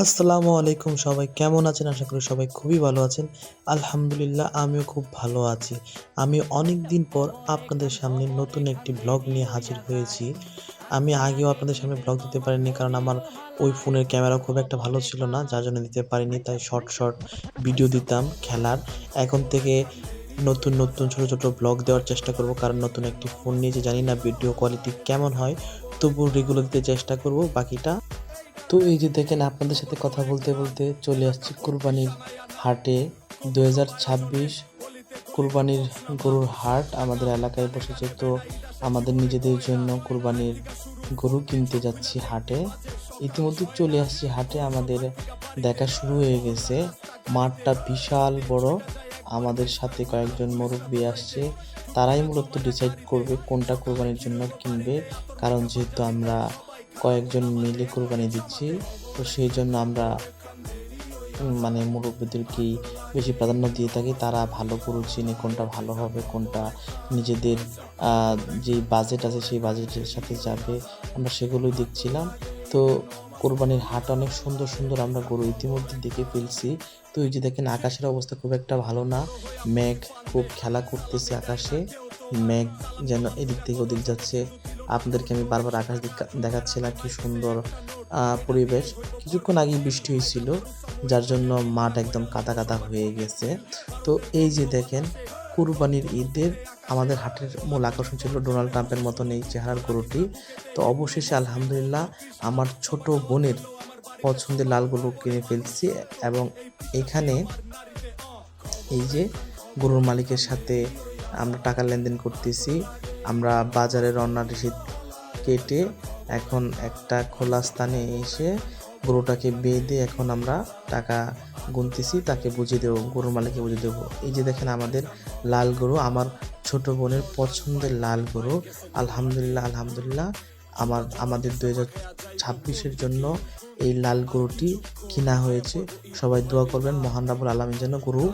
আসসালামু আলাইকুম, সবাই কেমন আছেন? আশা করি সবাই খুবই ভালো আছেন। আলহামদুলিল্লাহ আমিও খুব ভালো আছি। আমি অনেকদিন পর আপনাদের সামনে নতুন একটি ব্লগ নিয়ে হাজির হয়েছি। আমি আগেও আপনাদের সামনে ব্লগ দিতে পারিনি কারণ আমার ওই ফোনের ক্যামেরা খুব একটা ভালো ছিল না। যার জন্য দিতে পারিনি। তাই শর্ট ভিডিও দিতাম খেলার। এখন থেকে নতুন ছোট ব্লগ দেওয়ার চেষ্টা করব। কারণ নতুন একটি ফোন নিয়েছি, জানি না ভিডিও কোয়ালিটি কেমন হয়। তবুও রেগুলার দিতে চেষ্টা করব বাকিটা। তো এই যে দেখেন, আপনাদের সাথে কথা বলতে চলে আসছি কুরবানির হাটে। 2026 কুরবানির গরুর হাট আমাদের এলাকায় বসেছে। তো আমাদের নিজেদের জন্য কুরবানির গরু কিনতে যাচ্ছি হাটে। ইতিমধ্যে চলে আসছি হাটে, আমাদের দেখা শুরু হয়ে গেছে। মাঠটা বিশাল বড়। আমাদের সাথে কয়েকজন মুরব্বি আসছে, তারাই মূলত ডিসাইড করবে কোনটা কোরবানির জন্য কিনবে। কারণ যেহেতু আমরা কয়েকজন মিলে কোরবানি দিচ্ছি, তো সেই জন্য আমরা মানে মুরব্বিদেরকেই বেশি প্রাধান্য দিয়ে থাকি। তারা ভালো গরু চিনে কোনটা ভালো হবে, কোনটা নিজেদের যে বাজেট আছে সেই বাজেটের সাথে যাবে, আমরা সেগুলোই দেখছিলাম। তো কোরবানির হাট অনেক সুন্দর আমরা গরু ইতিমধ্যে দেখে ফেলছি। তো এই যে দেখেন, আকাশের অবস্থা খুব একটা ভালো না। মেঘ খুব খেলা করতেছে আকাশে। মেঘ যেন এদিক থেকে ওদিক যাচ্ছে। আপনাদেরকে আমি বারবার আকাশ দেখাচ্ছিলাম, কি সুন্দর পরিবেশ। কিছুক্ষণ আগে বৃষ্টি হয়েছিল, যার জন্য মাঠ একদম কাদা হয়ে গেছে। তো এই যে দেখেন, কুরবানির ঈদের আমাদের হাটের মূল আকর্ষণ ছিল ডোনাল্ড ট্রাম্পের মতন এই চেহারার গরুটি। তো অবশেষে আলহামদুলিল্লাহ আমার ছোট বোনের পছন্দের লাল গরু কিনে ফেলছি। এবং এখানে এই যে গরুর মালিকের সাথে আমরা টাকা লেনদেন করতেছি। আমরা বাজারে রওনা রসিদ কেটে এখন একটা খোলা স্থানে এসে গরুটাকে বেঁধে এখন আমরা টাকা গুনতেছি, তাকে বুঝিয়ে দেবো, গরুর মালিককে বুঝিয়ে দেবো। এই যে দেখেন আমাদের লাল গরু, আমার ছোট বোনের পছন্দের লাল গরু। আলহামদুলিল্লাহ আমাদের 2026-এর জন্য এই লাল গরুটি কিনা হয়েছে। সবাই দোয়া করবেন মহান রাব্বুল আলামিন যেন গরু